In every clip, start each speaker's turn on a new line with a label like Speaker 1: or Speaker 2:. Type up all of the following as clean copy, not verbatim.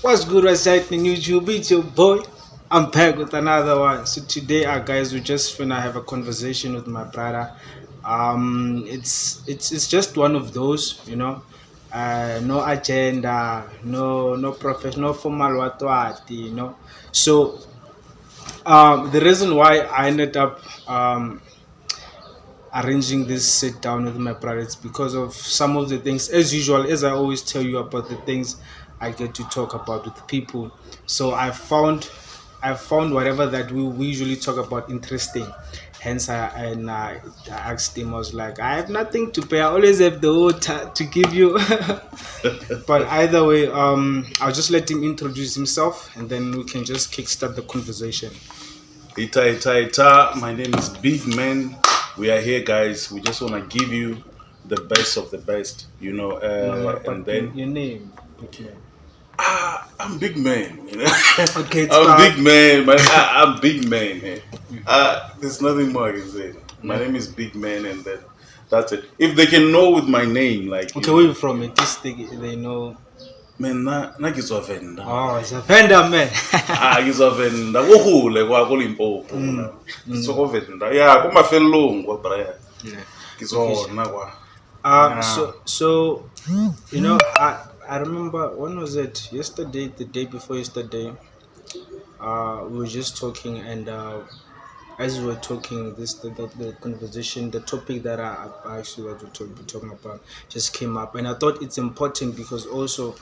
Speaker 1: What's good, what's happening, YouTube? It's your boy. I'm back with another one. So today, guys, we just finna have a conversation with my brother. It's just one of those, no agenda, no professional formal what. So the reason why I ended up arranging this sit down with my brother, it's because of some of the things, as usual, as I always tell you about the things I get to talk about with people. So I found whatever that we usually talk about interesting. Hence I asked him. I was like, I have nothing to pay, I always have the water to give you. But either way, I'll just let him introduce himself and then we can just kickstart the conversation.
Speaker 2: Ita. My name is Big Man. We are here, guys. We just want to give you the best of the best, and then
Speaker 1: Your name, Big Man.
Speaker 2: I'm Big Man.
Speaker 1: Okay,
Speaker 2: I'm Big Man, man. I'm Big Man. There's nothing more I can say. My name is Big Man, and then that's it. If they can know with my name, like
Speaker 1: Okay, where you from? At least they know.
Speaker 2: man, na ngizovenda.
Speaker 1: Oh, it's a vendor, man.
Speaker 2: Ngizovenda kuhule kwa Limpopo. Ngisovenda. Yeah, kumafelong kwa braya.
Speaker 1: Yeah.
Speaker 2: Ngizona kwa.
Speaker 1: So I remember, when was it? Yesterday, the day before yesterday. We were just talking, and as we were talking, the conversation, the topic that I actually want to be talking about just came up, and I thought it's important because also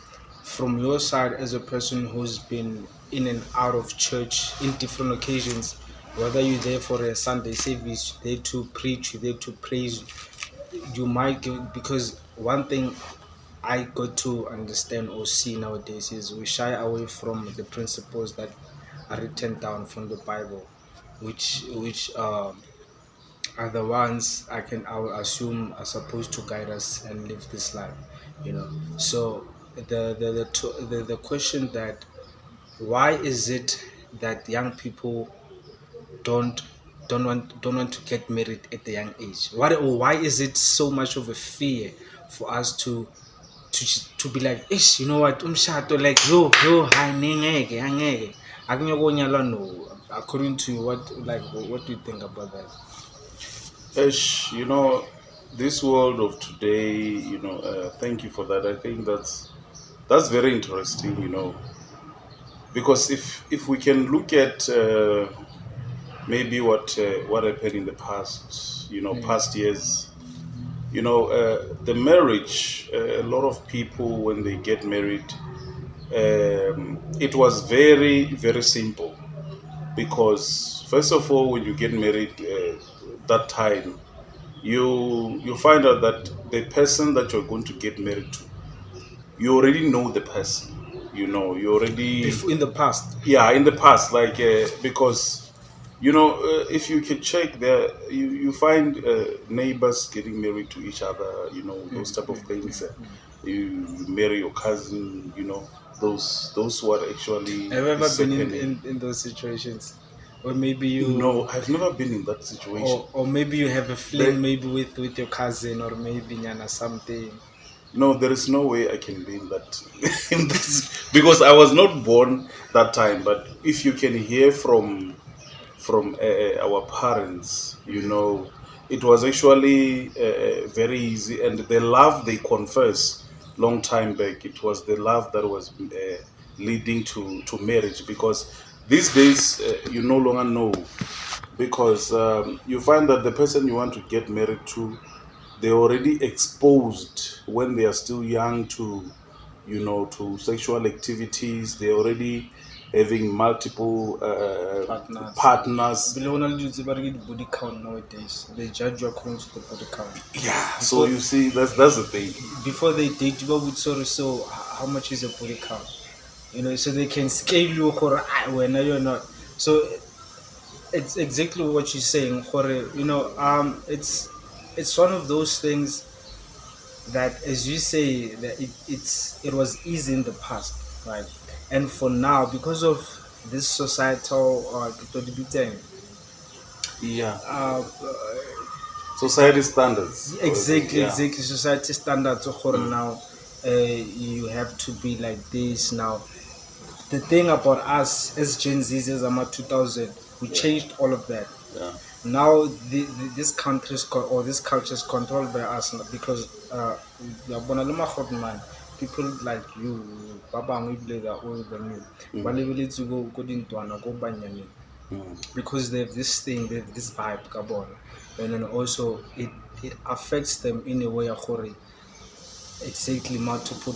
Speaker 1: from your side, as a person who's been in and out of church in different occasions, whether you're there for a Sunday service, you're there to preach, you're there to praise, you might give, because one thing I got to understand or see nowadays is we shy away from the principles that are written down from the Bible, which are the ones I will assume are supposed to guide us and live this life, So the question that, why is it that young people don't don't want to get married at a young age? Why is it so much of a fear for us to be like, ish, you know what, umshado, like, yo angeke akunyokonyala, no. According to you, what do you think about that?
Speaker 2: This world of today, thank you for that. I think that's very interesting, because if we can look at maybe what happened in the past, past years, the marriage, a lot of people when they get married, it was very, very simple, because first of all, when you get married, that time, you find out that the person that you're going to get married to, you already know the person. You already
Speaker 1: In the past.
Speaker 2: Yeah, in the past, like because if you can check there, you find neighbors getting married to each other. Those type of things. You marry your cousin. Those who are actually.
Speaker 1: Have you ever been in those situations? Or maybe you.
Speaker 2: No, I've never been in that situation.
Speaker 1: Or maybe you have a fling, maybe with your cousin, or maybe Nyana something.
Speaker 2: No, there is no way I can be in that, because I was not born that time. But if you can hear from our parents, it was actually very easy, and the love they confess long time back, it was the love that was leading to marriage. Because these days you no longer know, because you find that the person you want to get married to, they're already exposed when they are still young to to sexual activities. They're already having multiple partners.
Speaker 1: Body count nowadays. They judge you according to the body count.
Speaker 2: Yeah. So you see, that's the thing.
Speaker 1: Before they date, you would so how much is your body count? So they can scale you or when you're not. So it's exactly what you're saying. It's one of those things that, as you say, that it was easy in the past, right? And for now, because of this societal
Speaker 2: Yeah.
Speaker 1: uh,
Speaker 2: Society standards.
Speaker 1: exactly,
Speaker 2: Yeah.
Speaker 1: exactly, society standards. Now, you have to be like this now. the thing about us as Gen Zs, as Ama 2000, we changed all of that.
Speaker 2: Yeah.
Speaker 1: Now this country is or this culture is controlled by us because yabona le magodu man, people like you ba bangwe ebile they are older than you ba lebeletse go dintwana go banyane because they have this thing, they have this vibe ka bona, and then also it affects them in a way gore exactly not to put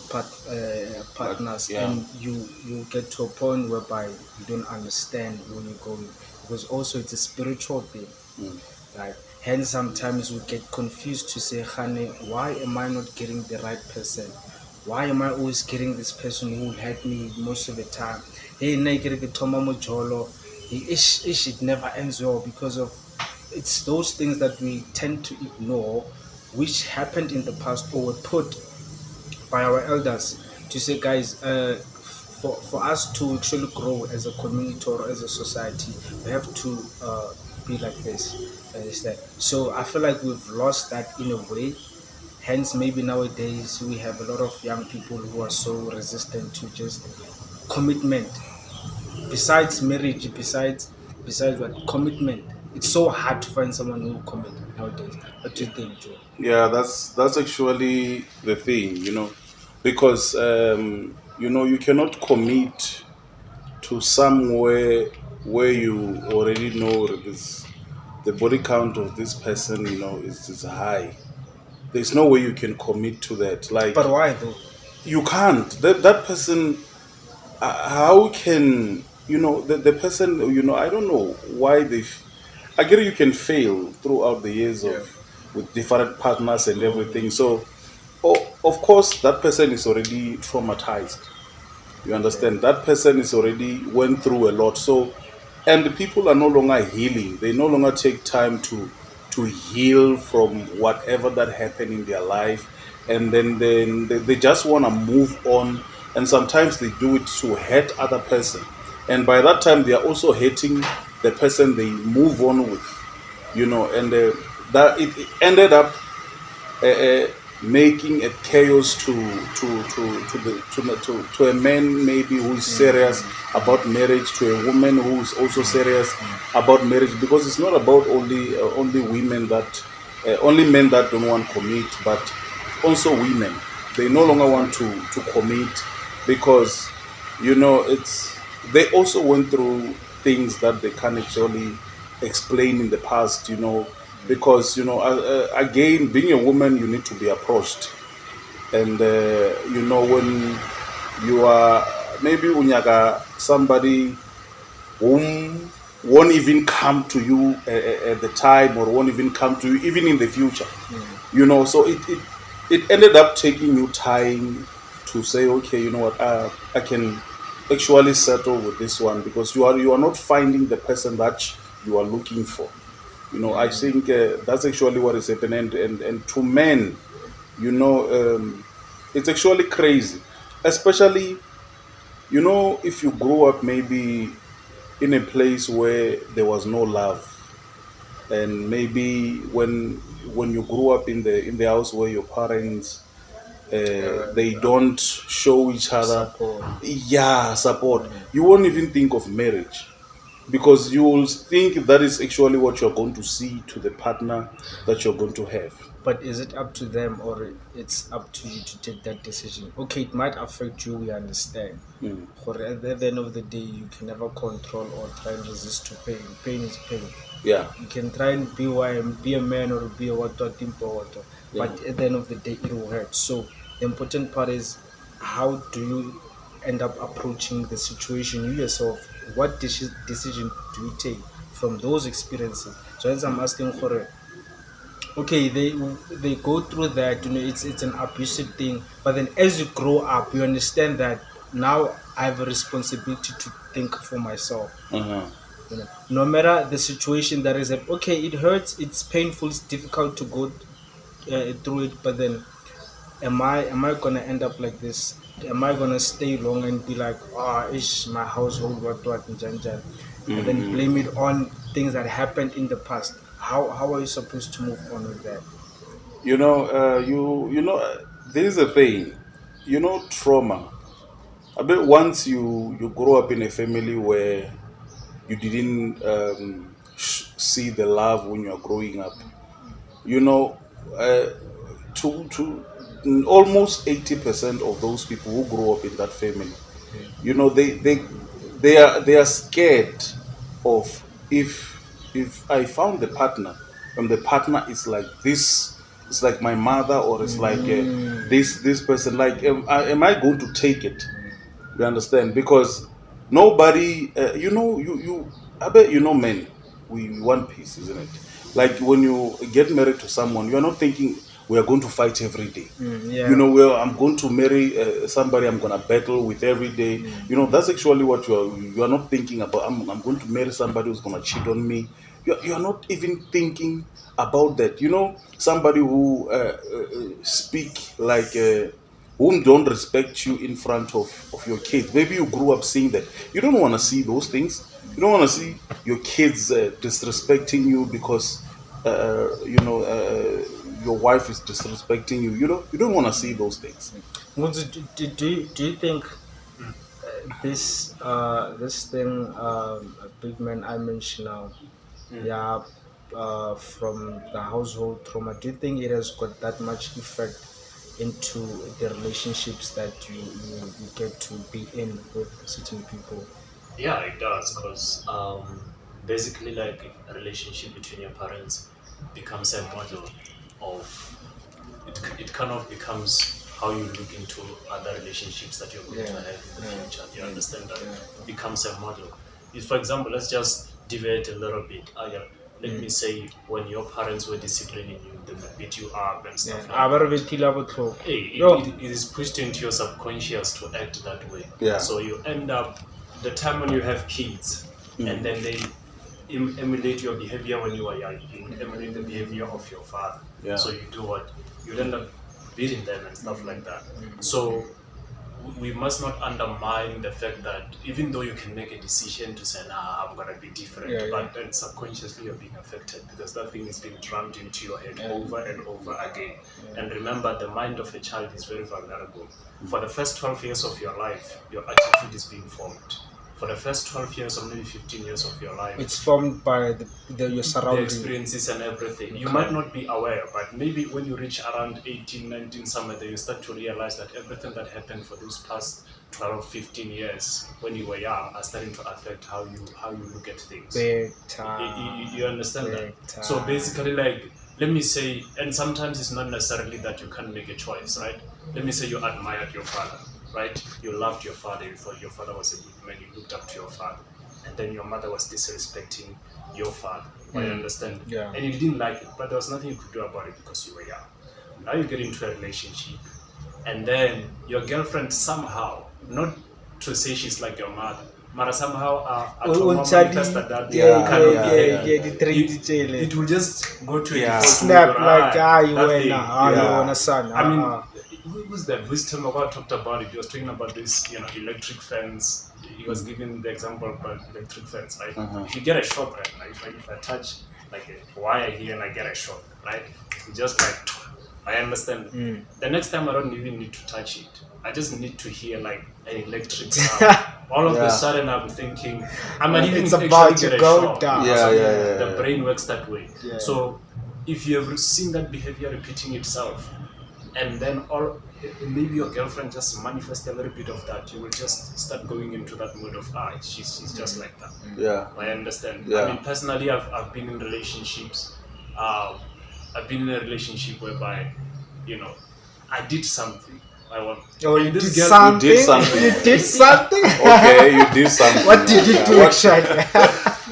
Speaker 1: partners,
Speaker 2: Yeah.
Speaker 1: and you get to a point whereby you don't understand where you're going, because also it's a spiritual thing. Like, hence sometimes we get confused to say, Khane, why am I not getting the right person? Why am I always getting this person who will hurt me most of the time? Hey, it never ends well because of it's those things that we tend to ignore, which happened in the past or were put by our elders to say, guys, for us to actually grow as a community or as a society, we have to be like this. Understand? So I feel like we've lost that in a way. Hence, maybe nowadays we have a lot of young people who are so resistant to just commitment. Besides marriage, besides what commitment, it's so hard to find someone who will commit nowadays. What do you think, Joe?
Speaker 2: Yeah, that's actually the thing, because you cannot commit to somewhere where you already know this, the body count of this person, is high. There's no way you can commit to that. Like,
Speaker 1: But why though?
Speaker 2: you can't. That person, how can the person? I don't know why they. I get you can fail throughout the years
Speaker 1: Yeah.
Speaker 2: of with different partners and everything. So, of course, that person is already traumatized. You understand? That person is already went through a lot. So, and the people are no longer healing. They no longer take time to heal from whatever that happened in their life, and then they just want to move on. And sometimes they do it to hurt other person, and by that time they are also hating the person they move on with, and that it ended up uh, making a chaos to a man maybe who is serious about marriage, to a woman who is also serious about marriage, because it's not about only women that only men that don't want to commit, but also women. They no longer want to commit because it's they also went through things that they can't actually explain in the past, because again, being a woman, you need to be approached, and when you are maybe unyaga somebody whom won't even come to you at the time, or won't even come to you even in the future, so it ended up taking you time to say, okay, you know what, I can actually settle with this one, because you are not finding the person that you are looking for. I think that's actually what is happening, and to men, it's actually crazy, especially if you grow up maybe in a place where there was no love, and maybe when you grew up in the house where your parents they don't show each other
Speaker 1: Support.
Speaker 2: support, you won't even think of marriage, because you will think that is actually what you're going to see to the partner that you're going to have.
Speaker 1: But is it up to them or it's up to you to take that decision? Okay, it might affect you, we understand. But at the end of the day, you can never control or try and resist to pain. Pain is pain.
Speaker 2: Yeah.
Speaker 1: You can try and be a man or be a water, but at the end of the day, it will hurt. So the important part is, how do you end up approaching the situation you yourself? What decision do you take from those experiences? So as I'm asking for, okay, they go through that, it's an abusive thing, but then as you grow up, you understand that now I have a responsibility to think for myself. No matter the situation that is, okay, it hurts, it's painful, it's difficult to go through it, but then am I gonna end up like this? Am I gonna stay long and be like, ish, my household, what, and then blame it on things that happened in the past? How are you supposed to move on with that?
Speaker 2: You know, there is a thing, trauma. I bet once you grow up in a family where you didn't see the love when you are growing up, you know, uh, to almost 80% of those people who grow up in that family, you know, they are scared of, if I found the partner and the partner is like this, it's like my mother, or it's like this person, like am I going to take it? You understand? Because nobody, I bet men, we want peace, isn't it? Like when you get married to someone, you are not thinking we are going to fight every day.
Speaker 1: Yeah.
Speaker 2: Well, I'm going to marry somebody I'm going to battle with every day. That's actually what you are not thinking about. I'm going to marry somebody who's going to cheat on me. You are not even thinking about that. Somebody who speak like. Whom don't respect you in front of your kids. Maybe you grew up seeing that. You don't want to see those things. You don't want to see your kids disrespecting you because your wife is disrespecting you. You don't want to see those things.
Speaker 1: Do you think this thing, big man I mentioned now, yeah, from the household trauma, do you think it has got that much effect into the relationships that you get to be in with certain people?
Speaker 3: Yeah, it does, because basically, like, a relationship between your parents becomes a model of it kind of becomes how you look into other relationships that you're going to have in the future. You understand that? It becomes a model. If, for example, let's just deviate a little bit. Let me say, when your parents were disciplining you, they would beat you up and stuff like that. It is pushed into your subconscious to act that way.
Speaker 2: Yeah.
Speaker 3: So you end up, the time when you have kids, and then they emulate your behavior when you are young, you would emulate the behavior of your father.
Speaker 2: Yeah.
Speaker 3: So you do what? You end up beating them and stuff like that. So we must not undermine the fact that even though you can make a decision to say, nah, I'm going to be different, but then subconsciously you're being affected because that thing is being drummed into your head over and over again. And remember, the mind of a child is very vulnerable. For the first 12 years of your life, your attitude is being formed. For the first 12 years or maybe 15 years of your life,
Speaker 1: it's formed by your
Speaker 3: the
Speaker 1: surroundings.
Speaker 3: experiences and everything. You might not be aware, but maybe when you reach around 18, 19, somewhere there, you start to realize that everything that happened for those past 12, 15 years when you were young are starting to affect how you look at things. You understand that? So basically, like, let me say, and sometimes it's not necessarily that you can't make a choice, right? Let me say you admired your father, right? You loved your father, you thought your father was a good man, you looked up to your father, and then your mother was disrespecting your father. I understand.
Speaker 1: Yeah.
Speaker 3: And you didn't like it, but there was nothing you could do about it because you were young. Now you get into a relationship, and then your girlfriend somehow, not to say she's like your mother, but somehow manifested that kind of behavior. It will just go to a
Speaker 1: snap like
Speaker 3: son. I mean, who's that? Wisdom about talked about it. He was talking about this, electric fence. He was giving the example about electric fence, right? If you get a shock, right? Like if I touch like a wire here and I get a shock, right? It's just like, I understand. The next time I don't even need to touch it. I just need to hear like an electric sound. All of a sudden I'm thinking, I might even actually get a shock. The brain works that way. Yeah. So if you have seen that behavior repeating itself, and then maybe your girlfriend just manifests a little bit of that, you will just start going into that mode of, she's just like that.
Speaker 2: Yeah.
Speaker 3: I understand.
Speaker 2: Yeah.
Speaker 3: I mean, personally, I've been in relationships. I've been in a relationship whereby, I did something.
Speaker 1: You did something? You did something?
Speaker 2: Okay, you did something.
Speaker 1: What did you do, actually?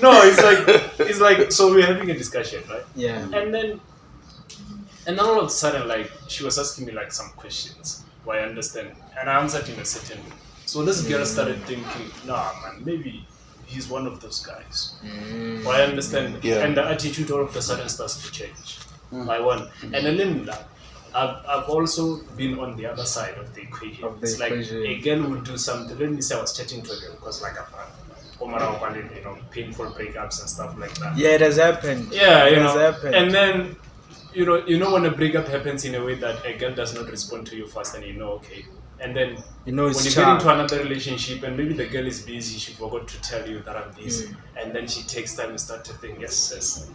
Speaker 3: No, it's like, so we're having a discussion, right?
Speaker 1: Yeah.
Speaker 3: And then all of a sudden, like, she was asking me like some questions. I understand, and I answered in a certain way. So this girl started thinking, nah, man, maybe he's one of those guys. I understand, and the attitude all of a sudden starts to change. And then I've also been on the other side of the equation. It's like a girl would do something. Let me say I was chatting to a girl because like I've had, painful breakups and stuff like that.
Speaker 1: Yeah, it has happened.
Speaker 3: Yeah, it has happened. And then, when a breakup happens in a way that a girl does not respond to you fast, and okay, And then
Speaker 1: when
Speaker 3: you get into another relationship and maybe the girl is busy, she forgot to tell you that I'm busy, and then she takes time and start to think, yes,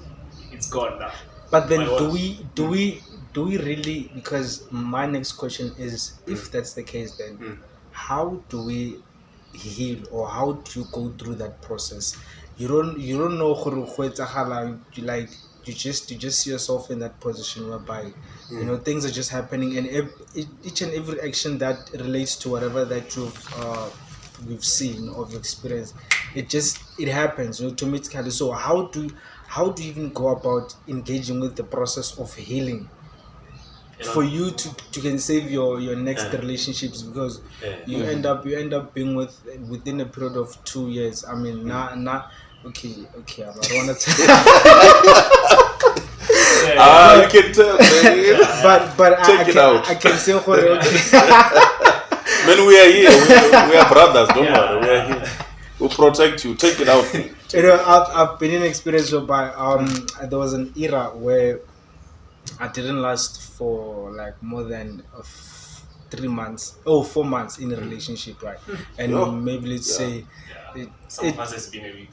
Speaker 3: it's gone now.
Speaker 1: But then do we really? Because my next question is, if that's the case, then how do we heal, or how do you go through that process? You don't know like you just see yourself in that position whereby things are just happening, and each and every action that relates to whatever that we've seen or you've experienced, it happens automatically. So how do you even go about engaging with the process of healing for you to can save your next relationships? Because you end up being within a period of 2 years. I mean, okay, I don't want to
Speaker 2: you can tell, man.
Speaker 1: but
Speaker 2: Take it out.
Speaker 1: I can say
Speaker 2: Man, we are here. We are brothers. Don't worry. We are here. We'll protect you. Take it out.
Speaker 1: I've been in experience whereby there was an era where I didn't last for like more than 4 months in a relationship, right? And maybe let's say
Speaker 3: some of us has been a week.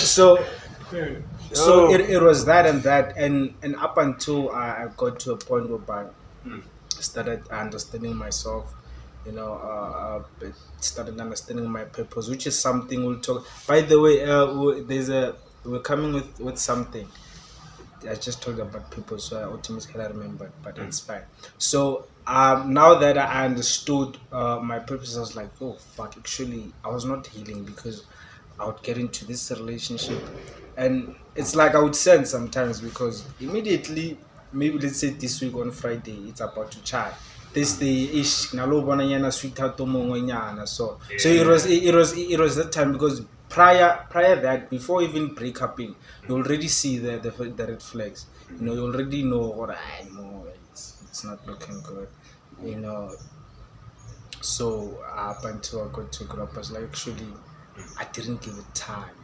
Speaker 1: So it was that and up until I got to a point where I started understanding myself, started understanding my purpose, which is something we'll talk. By the way, we're coming with something. I just talked about people, so I automatically remembered, but it's fine. So now that I understood my purpose, I was like, oh fuck, actually I was not healing, because I would get into this relationship, and it's like I would sense sometimes, because immediately, maybe let's say this week on Friday, it's about to child. This day ish nalo sweetheart so it was that time, because prior that, before even break up, you already see the red flags. You already know what I know. It's not looking good. So up until I got to grow up, I was like, actually, I didn't give it time.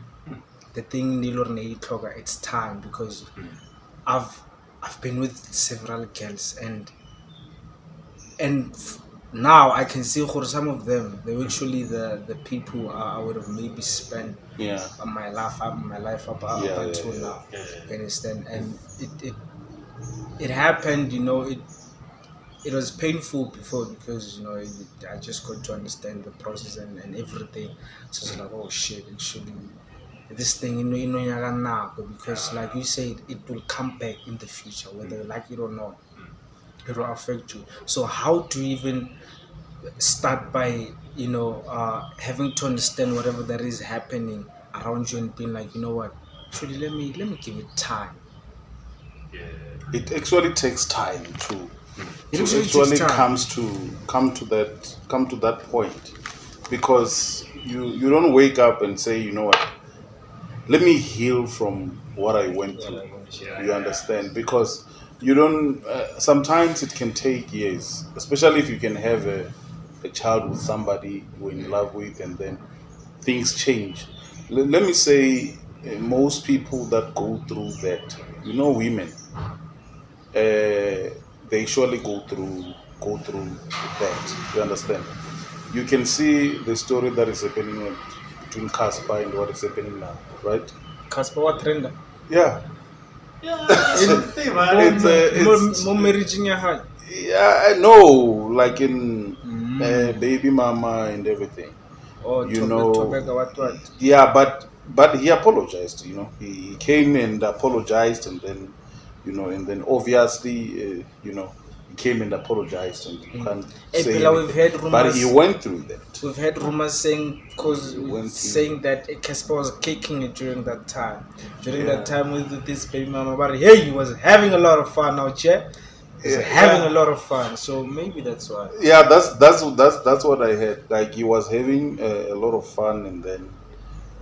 Speaker 1: The thing it's time, because I've been with several girls, and now I can see for some of them, they were actually the people I would have maybe spent my life up until now. You understand? And it happened, it was painful before, because I just got to understand the process and everything. So it's like, oh shit, actually this thing because like you said, it will come back in the future, whether you like it or not. It will affect you. So how do you even start by having to understand whatever that is happening around you, and being like, what, actually let me give it time?
Speaker 2: It actually takes time to come to that point, because you don't wake up and say, you know what, let me heal from what I went through. You understand? Because you don't. Sometimes it can take years, especially if you can have a child with somebody you're in love with, and then things change. Let me say, most people that go through that, women, they surely go through that. You understand? You can see the story that is happening between Casper and what is happening now, right?
Speaker 1: Casper, what trend?
Speaker 2: Yeah.
Speaker 3: Yeah, that's the thing, man.
Speaker 1: More marriage in your heart.
Speaker 2: Yeah, I know, like in Baby Mama and everything.
Speaker 1: Oh, what?
Speaker 2: Yeah, but he apologized. He came and apologized, and then, and then obviously, he came and apologized, and you can't say
Speaker 1: we've heard rumors,
Speaker 2: but he went through that.
Speaker 1: We've heard rumors saying that Casper was kicking it during that time. That time with this Baby Mama, but he was having a lot of fun out here. Having a lot of fun, so maybe that's why.
Speaker 2: Yeah, that's what I heard. Like, he was having a lot of fun, and then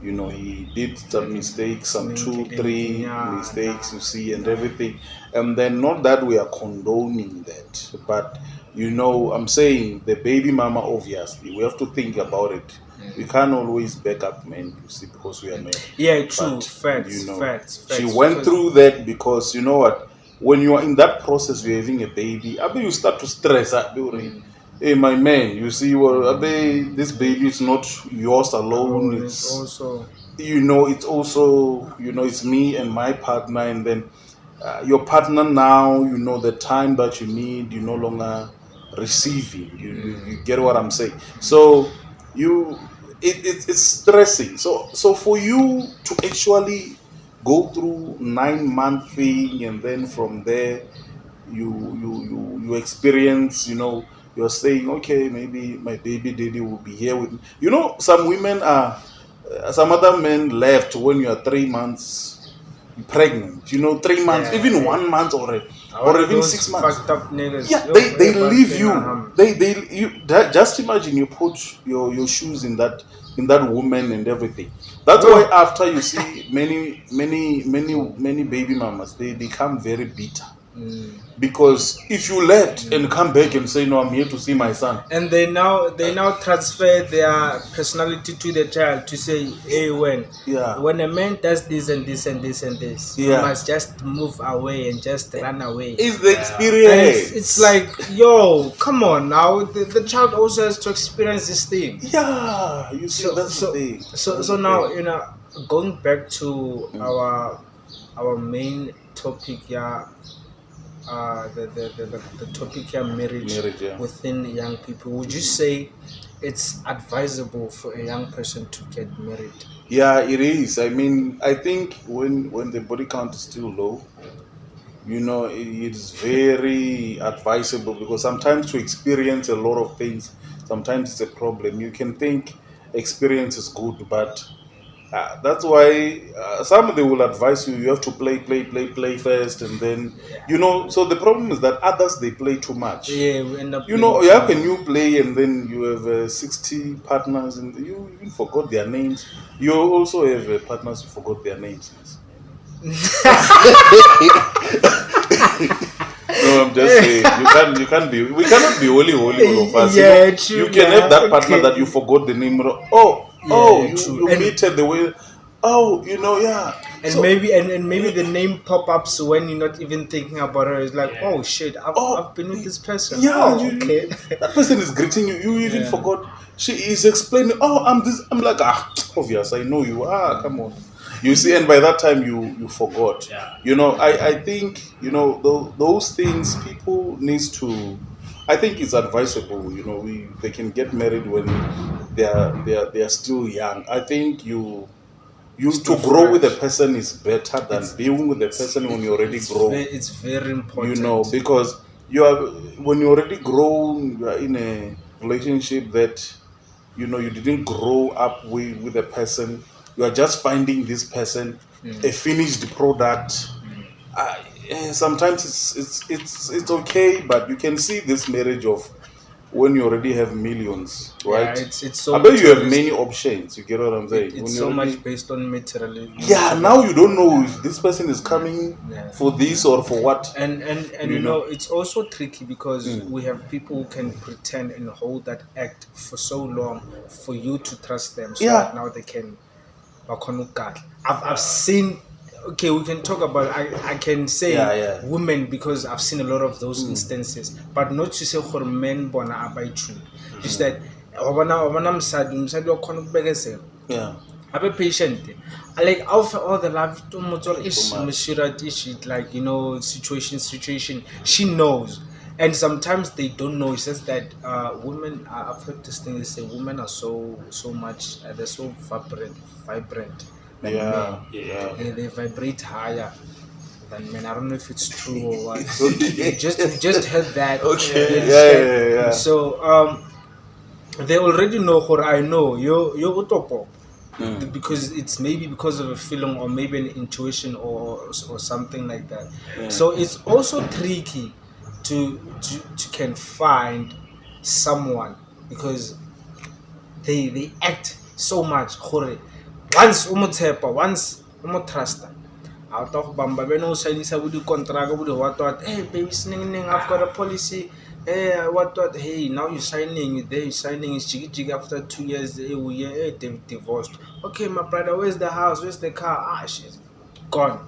Speaker 2: he did some mistakes, some 2-3 mistakes, you see, and everything. And then, not that we are condoning that, but I'm saying the Baby Mama, obviously we have to think about it. We can't always back up men, you see, because we are men.
Speaker 1: Yeah, true.
Speaker 2: But,
Speaker 1: facts.
Speaker 2: She went through that, because you know what, when you are in that process, you're having a baby, you start to stress. Hey, my man, you see, well, this baby is not yours alone.
Speaker 1: It's also,
Speaker 2: it's also, it's me and my partner, and then your partner now, the time that you need, you no longer receiving. You get what I'm saying? So it's stressing. So for you to actually go through 9 month thing, and then from there you experience, you're saying, okay, maybe my baby daddy will be here with me. Some women are, some other men left when you are 3 months pregnant, 3 months, even 1 month, or even 6 months.
Speaker 1: Fucked up niggas.
Speaker 2: Yeah, they leave you. Just imagine you put your shoes in that woman and everything. That's why after you see many baby mamas, they become very bitter. Because if you left and come back and say, no, I'm here to see my son,
Speaker 1: and they now transfer their personality to the child to say, hey, when a man does this and this and this and this, you must just move away and just run away.
Speaker 2: It's the experience.
Speaker 1: It's like, yo, come on now, the child also has to experience this thing.
Speaker 2: Yeah, you see, that's the thing.
Speaker 1: So now, going back to our main topic, the topic here, marriage within young people. Would you say it's advisable for a young person to get married?
Speaker 2: Yeah, it is. I mean, I think when the body count is still low, it's very advisable, because sometimes to experience a lot of things, sometimes it's a problem. You can think experience is good, but that's why some they will advise you have to play first, and then so the problem is that others, they play too much.
Speaker 1: Yeah, we end up
Speaker 2: how can you play and then you have 60 partners and you even forgot their names? You also have partners who forgot their names. No, I'm just saying, we cannot be holy all of us.
Speaker 1: Yeah, true.
Speaker 2: You can have that partner that you forgot the name. You meet her the way.
Speaker 1: And maybe the name pop-ups when you're not even thinking about her. It's like, oh shit, I've been with this person.
Speaker 2: Yeah,
Speaker 1: okay.
Speaker 2: That person is greeting you. You even forgot. She is explaining. I'm this. I'm like, obvious. I know you. Come on. You see, and by that time you forgot.
Speaker 3: Yeah.
Speaker 2: I think those things people needs to. I think it's advisable. They can get married when they are still young. I think you to grow with a person is better than being with a person when you already grow.
Speaker 1: It's very important.
Speaker 2: Because when you already grown, you are in a relationship that you didn't grow up with a person. You are just finding this person a finished product. Sometimes it's okay, but you can see this marriage of when you already have millions, right?
Speaker 1: Yeah, it's so.
Speaker 2: I bet you have many options. You get what I'm saying?
Speaker 1: It's so much based on materialism.
Speaker 2: Yeah, now you don't know if this person is coming for this or for what.
Speaker 1: And it's also tricky because we have people who can pretend and hold that act for so long for you to trust them. So that now they can. I've seen. Okay, we can talk about. I can say women because I've seen a lot of those instances, but not to say for men bona abai true. Just that
Speaker 2: Yeah.
Speaker 1: I'm a patient. I like all the love to motor ish like situation. She knows. And sometimes they don't know. It's just that women, I've heard this thing. They say women are so much. They're so vibrant. Like men. They vibrate higher than men. I don't know if it's true or what. just heard that.
Speaker 2: Okay. Yeah.
Speaker 1: So they already know what I know. You're utopo. Because it's maybe because of a feeling or maybe an intuition or something like that. So it's also tricky to can find someone because they act so much. Once once trust. Out of Bamba, when no signs with the contract with what, hey baby singing, I've got a policy. Hey, hey, now you're signing, they're signing is jiggy after 2 years, they're divorced. Okay, my brother, where's the house? Where's the car? Shit. gone.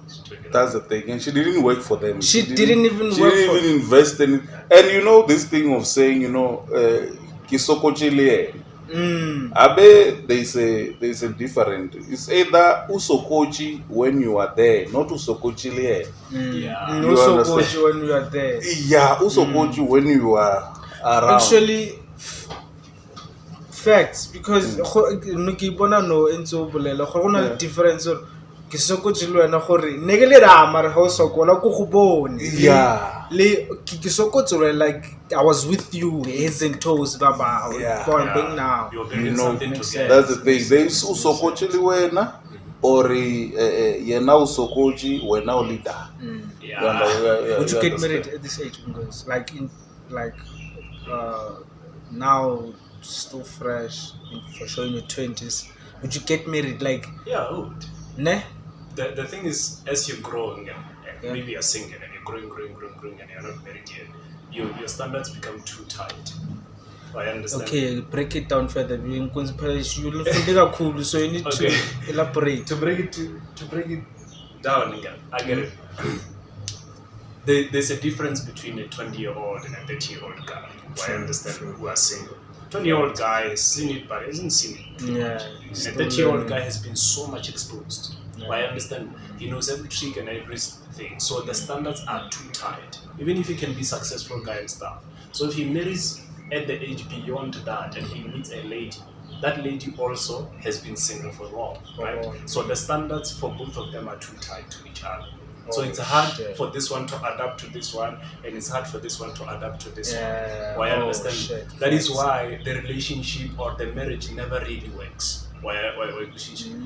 Speaker 2: That's the thing, and she didn't work for them.
Speaker 1: She didn't even
Speaker 2: She
Speaker 1: work
Speaker 2: didn't
Speaker 1: for.
Speaker 2: even invest in it. And you know this thing of saying, kisokochile. Abe, there's a different. It's either usokochi when you are there, not usokochile.
Speaker 3: Yeah.
Speaker 2: You
Speaker 1: Usokochi when you are there.
Speaker 2: Yeah, usokochi when you are around.
Speaker 1: Actually, facts, because no ke bona no entso bolela go gona difference or ke sokotse le wena gore ne ke le ra mara ha o sokola ko go bone.
Speaker 2: Yeah.
Speaker 1: Le ke sokotse like I was with you heads and toes baba.
Speaker 2: Yeah.
Speaker 1: Bonding now.
Speaker 3: You're building something together.
Speaker 2: That's the thing. There's usokochi wena or yena usokochi wena ulida.
Speaker 3: Yeah.
Speaker 1: Would you get married at this age? Because like now still fresh for sure in your 20s, would you get married like?
Speaker 3: Yeah, I would.
Speaker 1: Ne?
Speaker 3: The thing is, as you're growing and maybe you're single and you're growing and you're not married yet, your standards become too tight. I understand.
Speaker 1: Okay, break it down further. You'll think cool, so you need to elaborate.
Speaker 3: To break it down again, I get it. There's a difference between a 20-year-old and a 30-year-old guy. I understand who are single. 20-year-old guy has seen it, but hasn't seen it.
Speaker 1: Yeah.
Speaker 3: And a 30-year-old guy has been so much exposed. Yeah. I understand. He knows every trick and everything. So the standards are too tight. Even if he can be successful guy and stuff. So if he marries at the age beyond that and he meets a lady, that lady also has been single for long, right? So the standards for both of them are too tight to each other. So it's hard for this one to adapt to this one, and it's hard for this one to adapt to this one. Why I understand. That is why the relationship or the marriage never really works.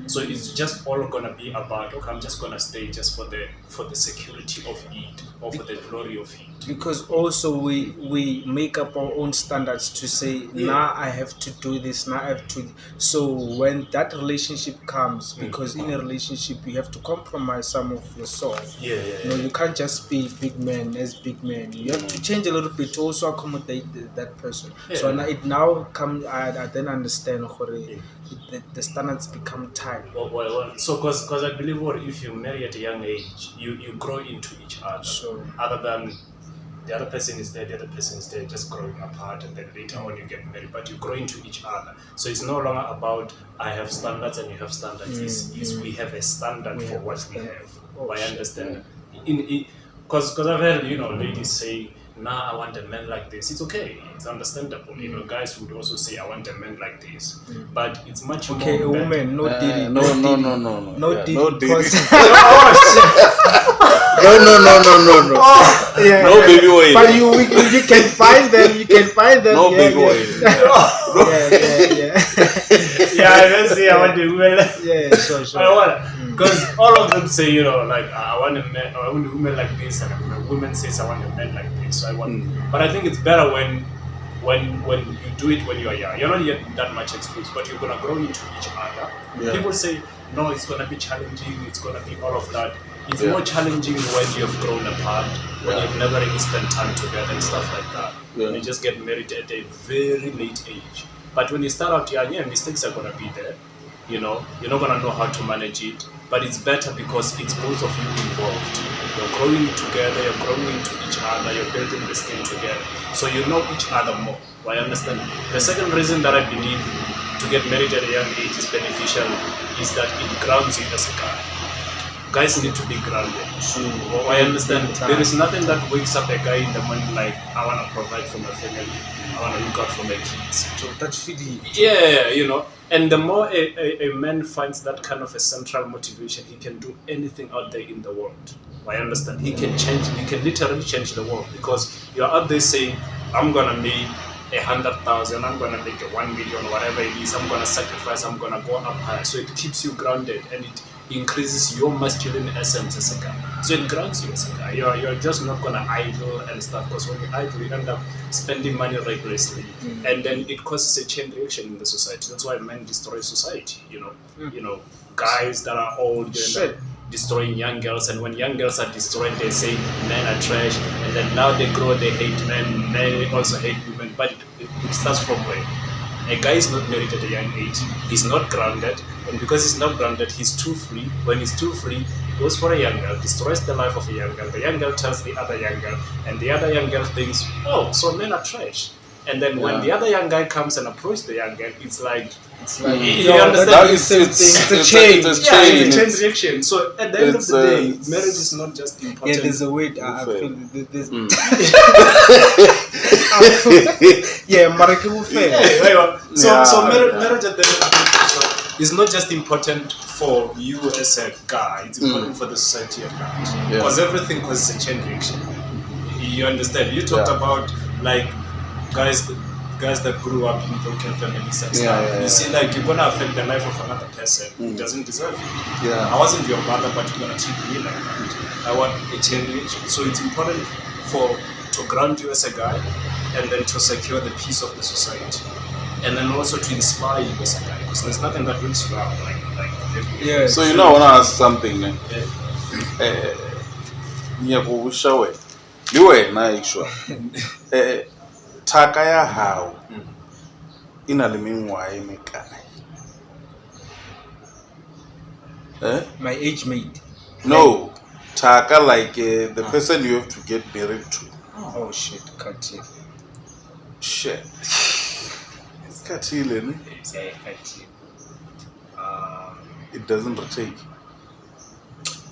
Speaker 3: So it's just all gonna be about, okay, I'm just gonna stay just for the security of it or for the glory of it.
Speaker 1: Because also we make up our own standards to say, now I have to do this, now I have to. So when that relationship comes, because in a relationship you have to compromise some of yourself. You can't just be big man as big man. You have to change a little bit to also accommodate that person. So now comes. I then understand the standards become tight.
Speaker 3: So because I believe if you marry at a young age, you grow into each other.
Speaker 1: Sure.
Speaker 3: Other than the other person is there, the other person is there, just growing apart, and then later on you get married, but you grow into each other. So it's no longer about I have standards and you have standards. We have a standard for what we have. I understand. Because I've heard ladies say, I want a man like this. It's okay. It's understandable. Guys would also say, I want a man like this. But it's much more.
Speaker 1: Okay, a woman, no Diddy.
Speaker 2: No.
Speaker 1: No Diddy.
Speaker 2: No Diddy. No.
Speaker 1: No
Speaker 2: baby oil.
Speaker 1: But you can find them.
Speaker 2: No baby oil.
Speaker 3: Yeah, I don't say I want a woman.
Speaker 1: Yeah, sure.
Speaker 3: I want. Because all of them say, I want a man, or I want a woman like this, and a woman says, I want a man like this. So I want. But I think it's better when you do it when you are young. You're not yet that much exposed, but you're gonna grow into each other. Yeah. People say, no, it's gonna be challenging. It's gonna be all of that. It's more challenging when you have grown apart, when you've never really spent time together and stuff like that. When you just get married at a very late age. But when you start out young, mistakes are gonna be there. You're not gonna know how to manage it. But it's better because it's both of you involved. You're growing together, you're growing into each other, you're building this thing together. So you know each other more. I understand. The second reason that I believe to get married at a young age is beneficial is that it grounds you as a guy. Guys need to be grounded. I understand. There is nothing that wakes up a guy in the morning like, I want to provide for my family, I want to look out for my kids.
Speaker 1: So that's feeding.
Speaker 3: Yeah, And the more a man finds that kind of a central motivation, he can do anything out there in the world. I understand. He can literally change the world, because you're out there saying, I'm going to make 100,000, I'm going to make 1 million, whatever it is, I'm going to sacrifice, I'm going to go up higher. So it keeps you grounded and it increases your masculine essence as a guy. So it grounds you as a guy. You're just not going to idle and stuff, because when you idle, you end up spending money recklessly, and then it causes a chain reaction in the society. That's why men destroy society. Guys that are old, they end up destroying young girls, and when young girls are destroyed, they say men are trash, and then now they grow, they hate men also hate women. But it starts from where? A guy is not married at a young age. He's not grounded, and because he's not grounded, he's too free. When he's too free, he goes for a young girl, destroys the life of a young girl. The young girl tells the other young girl, and the other young girl thinks, "Oh, so men are trash." And then when the other young guy comes and approaches the young girl, it's like you understand?
Speaker 1: It's a chain.
Speaker 3: It's a chain reaction. So at the end of the day, marriage is not just important.
Speaker 1: Yeah, there's a way. I feel there's. Yeah, Marakibu fair.
Speaker 3: So marriage at the end of the day is not just important for you as a guy. It's important for the society at large because everything causes a chain reaction. You understand? You talked about like guys that grew up in broken families and stuff. You see, like, you're gonna affect the life of another person who doesn't deserve you. I wasn't your mother, but you're gonna treat me like that. I want a chain reaction. So it's important to ground you as a guy, and then to secure the peace of the society, and then also to inspire you as a guy, because there's nothing that brings you out like.
Speaker 2: So I wanna ask something. Thaka ya hao ina le mengwae mekae?
Speaker 1: My age mate.
Speaker 2: No, Thaka like the person you have to get married to.
Speaker 1: Oh shit, cut it.
Speaker 2: Shit. Cut it. It doesn't retake.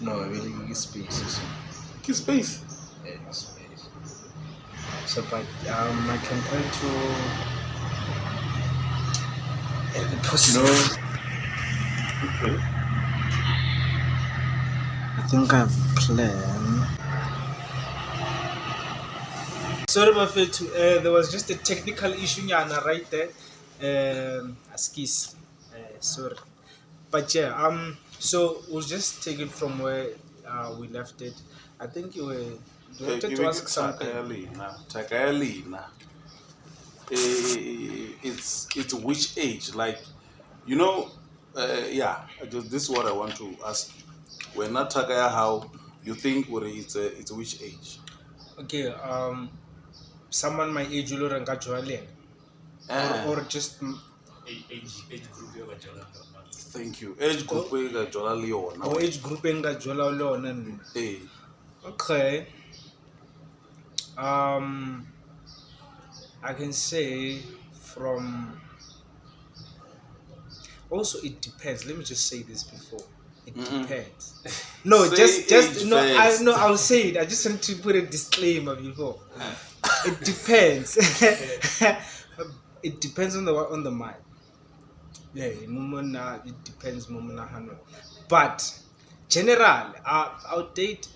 Speaker 1: No, really give space.
Speaker 2: Give space.
Speaker 1: Yeah, space. So, but I can try to. No.
Speaker 2: Okay.
Speaker 1: I think I've planned. Sorry, Mafetu. There was just a technical issue right there. Askis. Sorry. But yeah, so we'll just take it from where we left it. I think you were. You wanted to ask something.
Speaker 2: Takayalina. It's which age? Like, this is what I want to ask you. When not Takaya, how you think it's which age?
Speaker 1: Okay, someone my age will or just
Speaker 3: age group.
Speaker 2: Thank you. Age group
Speaker 1: or age group okay. I can say from. Also, it depends. Let me just say this before. It depends. No, just no. I'll say it. I just want to put a disclaimer before. It depends. It depends on the mind. Yeah, it depends. But general, I'll date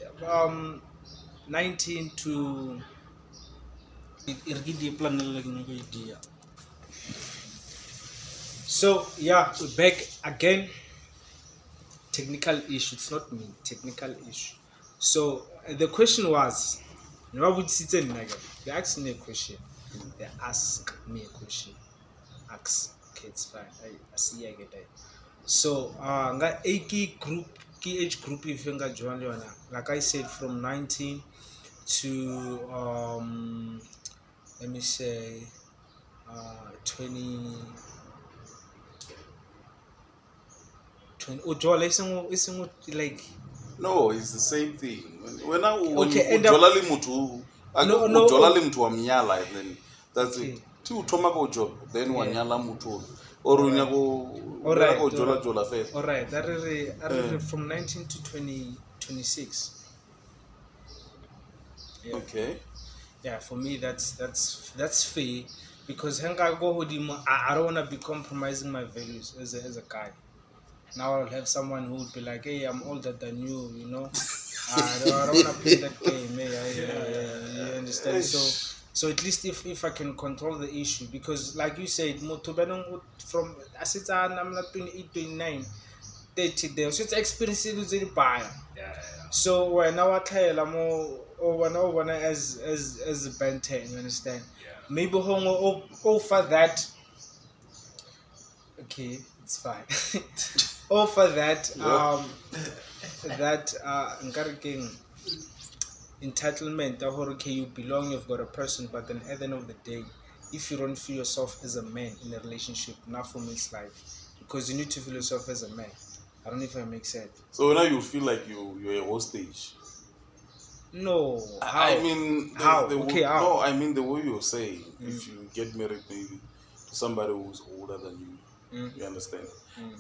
Speaker 1: 19 to. So yeah, we're back again. Technical issue. It's not me. Technical issue. So the question was, they asked me a question. They asked me a question. Ask. Okay, it's fine. I see. I get that. So age group if you like I said, from 19 to let me say 20. Like
Speaker 2: no, it's the same thing. When
Speaker 1: okay,
Speaker 2: then that's it. Then or
Speaker 1: all right, that is from 19 to 26. Yeah.
Speaker 2: Okay.
Speaker 1: Yeah, for me that's fair, because I don't want to be compromising my values as a guy. Now I'll have someone who would be like, hey, I'm older than you, I don't want to play that game. You understand? So at least if I can control the issue, because like you said, from I'm not 28, 29, 30 days, so it's experience So when I tell when as a Ben 10, you understand? Maybe offer that. Okay, it's fine. Offer that entitlement, okay, you belong, you've got a person, but then at the end of the day, if you don't feel yourself as a man in a relationship, now for me it's like, because you need to feel yourself as a man. I don't know if I make sense.
Speaker 2: So now you feel like you're a hostage.
Speaker 1: No, how?
Speaker 2: I mean,
Speaker 1: how?
Speaker 2: The
Speaker 1: Okay, how?
Speaker 2: no, I mean the way you're saying. If you get married maybe to somebody who's older than you, you understand.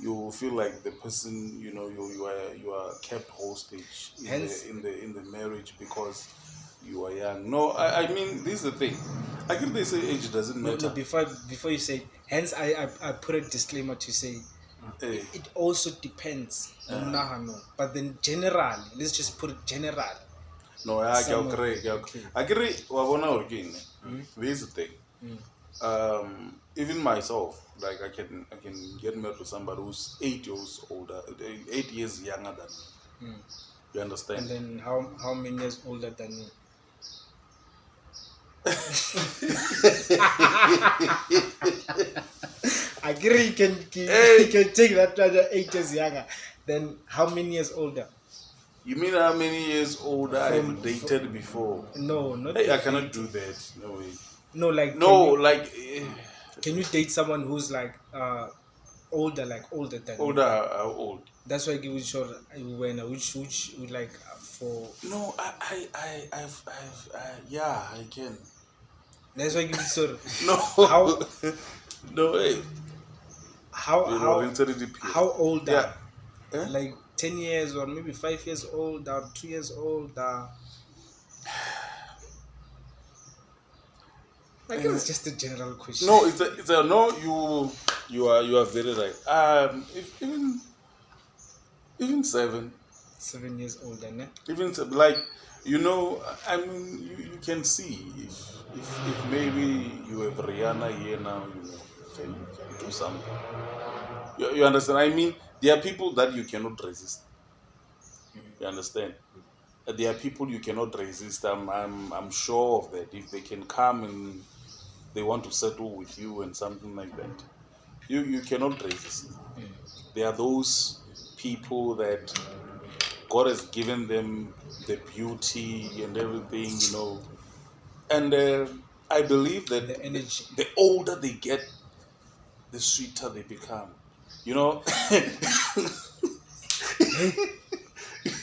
Speaker 2: You feel like the person, you know, you are kept hostage in the marriage because you are young. No, I mean this is the thing. I think they say age doesn't matter.
Speaker 1: No, before you say, hence I put a disclaimer to say it also depends. But then generally, let's just put it generally.
Speaker 2: No, I agree. I agree. Here's the thing. Even myself, like I can get married to somebody who's 8 years older, 8 years younger than me. You understand?
Speaker 1: And then how many years older than you? I agree. You can take that 8 years younger. Then how many years older?
Speaker 2: You mean how many years older I've dated before?
Speaker 1: No, not.
Speaker 2: Hey, I cannot do that. No way.
Speaker 1: No, like. Can you date someone who's like older, like older than?
Speaker 2: Older, how old?
Speaker 1: That's why I give you short. Which like for.
Speaker 2: No, yeah, I can.
Speaker 1: That's why I give you short.
Speaker 2: No.
Speaker 1: How?
Speaker 2: No way.
Speaker 1: How old?
Speaker 2: Yeah.
Speaker 1: Like 10 years or maybe 5 years old or 2 years old. Like it's just a general question.
Speaker 2: No, it's a no. You are very right. Even 7
Speaker 1: years older, ne?
Speaker 2: Even like I mean you can see if maybe you have Rihanna here now, can do something. You understand? I mean, there are people that you cannot resist. You understand? There are people you cannot resist. I'm sure of that. If they can come and they want to settle with you and something like that, you cannot resist. There are those people that God has given them the beauty and everything, and I believe that
Speaker 1: the energy.
Speaker 2: The older they get, the sweeter they become.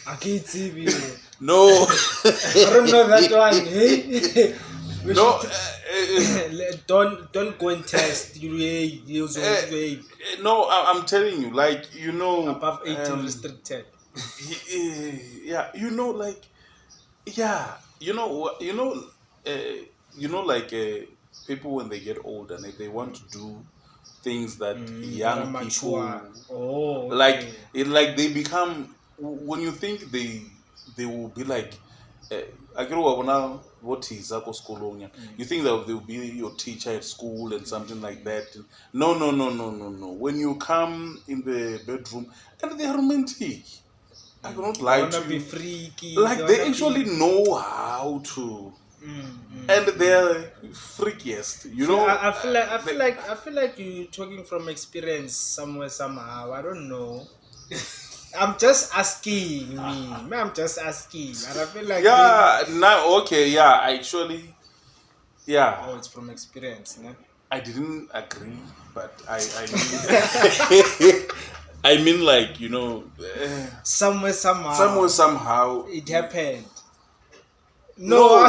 Speaker 1: I can't see you.
Speaker 2: No.
Speaker 1: I don't know that one. Hey?
Speaker 2: No.
Speaker 1: Don't go and test.
Speaker 2: No, I'm telling you, like
Speaker 1: above 18 restricted.
Speaker 2: Yeah, like people when they get older and they want to do things that young people like they become, when you think they will be like you think that they will be your teacher at school and something like that. No. When you come in the bedroom and they are romantic, I cannot lie to you.
Speaker 1: Be freaky.
Speaker 2: Like they actually know how to. And they're freakiest,
Speaker 1: I feel like you're talking from experience somewhere somehow. I don't know. I'm just asking me. I'm just asking, and I feel like
Speaker 2: actually, yeah.
Speaker 1: Oh, it's from experience, no?
Speaker 2: I didn't agree, but I I mean, like
Speaker 1: somewhere somehow it happened.
Speaker 2: No.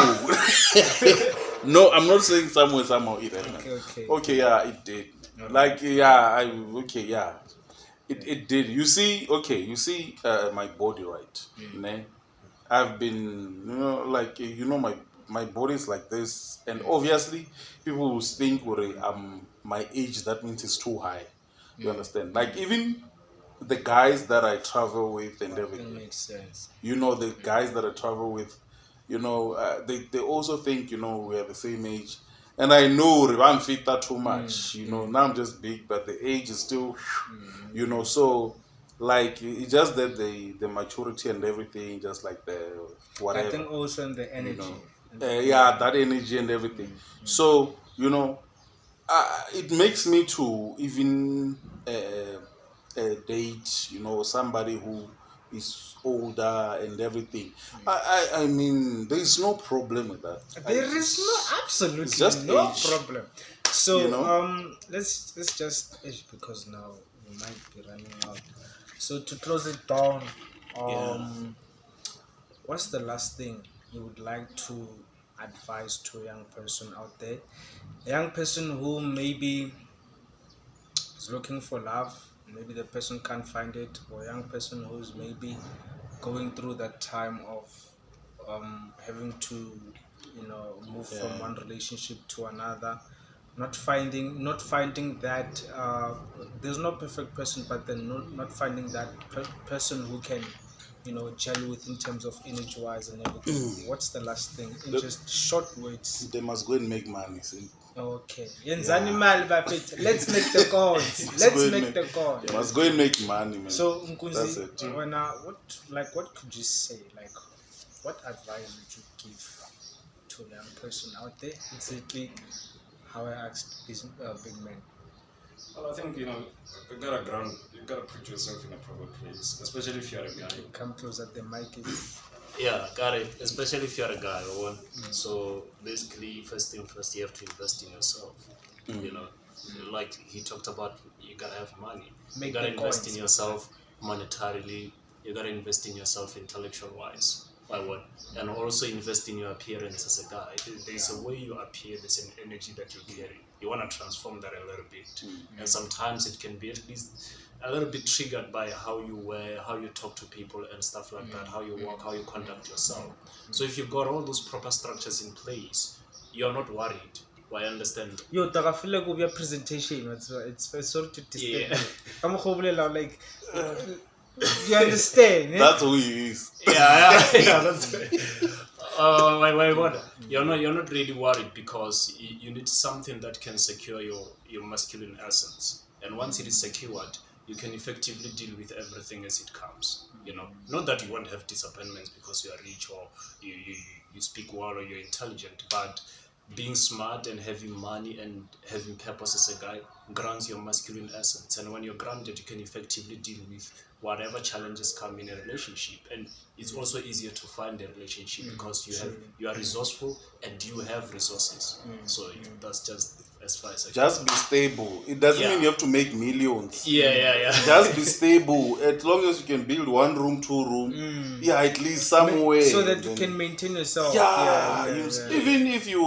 Speaker 2: No, I'm not saying somehow it happened. Okay, yeah, it did. Like, yeah, It did. You see, my body, right? I've been, my body is like this, and obviously, people will think, my age, that means it's too high. You understand? Like, even the guys that I travel with and everything.
Speaker 1: That makes sense.
Speaker 2: The guys that I travel with, they also think, we are the same age. And I know I'm fit that too much, now I'm just big, but the age is still, so like it's just that the maturity and everything, just like the whatever.
Speaker 1: I think also in the energy.
Speaker 2: That energy and everything. So, it makes me to even date, somebody who is older and everything. I mean, there is no problem with that.
Speaker 1: There is no absolutely
Speaker 2: it's just
Speaker 1: no
Speaker 2: age.
Speaker 1: problem. So
Speaker 2: You know?
Speaker 1: let's just because now we might be running out. So to close it down, what's the last thing you would like to advise to a young person out there? A young person who maybe is looking for love, maybe the person can't find it, or a young person who's maybe going through that time of having to, move from one relationship to another, not finding that there's no perfect person, but then not finding that person who can, gel with in terms of energy wise and everything. What's the last thing in just short words?
Speaker 2: They must go and make money. See?
Speaker 1: Okay. Yenzani imali bafethu. Let's make the calls. Let's make the calls.
Speaker 2: They must go and make money, man.
Speaker 1: So
Speaker 2: That's
Speaker 1: Nkunzi,
Speaker 2: it.
Speaker 1: what could you say? Like, what advice would you give to a young person out there? Exactly how I asked this big man.
Speaker 3: Well, I think, you gotta put yourself in a proper place, especially if you're a guy.
Speaker 1: Come closer, the mic is.
Speaker 4: Yeah, got it. Especially if you're a guy or one. So basically, first thing first, you have to invest in yourself. You know, like he talked about, you gotta have money.
Speaker 1: Make
Speaker 4: You gotta
Speaker 1: the
Speaker 4: invest
Speaker 1: coins.
Speaker 4: in yourself monetarily. You gotta invest in yourself intellectual wise. By what? And also invest in your appearance as a guy. There's a way you appear. There's an energy that you carry. You wanna transform that a little bit, and sometimes it can be at least a little bit triggered by how you wear, how you talk to people and stuff like that, how you walk, how you conduct yourself. So if you've got all those proper structures in place, you're not worried. I understand.
Speaker 1: Yo, I feel like we have presentation. It's sorry to disturb
Speaker 4: Yeah.
Speaker 1: you. I'm like, you understand? Eh?
Speaker 2: That's who he is.
Speaker 4: Yeah, that's what? You're not really worried because you need something that can secure your masculine essence. And once it is secured, you can effectively deal with everything as it comes. Not that you won't have disappointments because you are rich or you speak well or you're intelligent, but being smart and having money and having purpose as a guy grants your masculine essence. And when you're granted, you can effectively deal with whatever challenges come in a relationship. And it's also easier to find a relationship because you are resourceful and you have resources. So that's just as far as I can.
Speaker 2: Just be stable. It doesn't
Speaker 4: Yeah.
Speaker 2: mean you have to make millions.
Speaker 4: Yeah.
Speaker 2: Just be stable. As long as you can build 1 room, 2 room, at least somewhere.
Speaker 1: So that you can maintain yourself.
Speaker 2: Even if you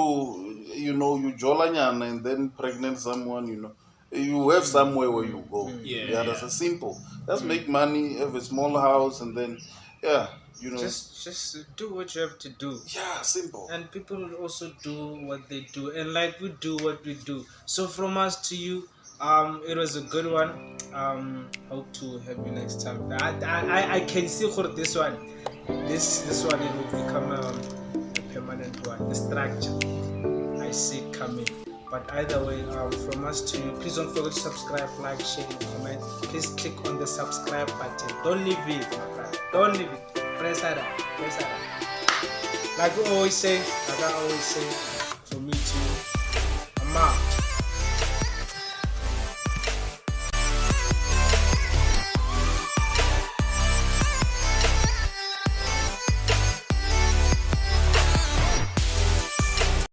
Speaker 2: jolanyana and then pregnant someone, you have somewhere where you go. That's a simple. Just make money, have a small house, and then
Speaker 1: Just do what you have to do.
Speaker 2: Yeah, simple.
Speaker 1: And people will also do what they do, and like we do what we do. So from us to you, it was a good one. Hope to have you next time. I can see for this one. This one it will become a permanent one. The structure, I see it coming. But either way, from us to you, please don't forget to subscribe, like, share, and comment. Please click on the subscribe button. Don't leave it, my friend. Don't leave it. Press it. Like I always say,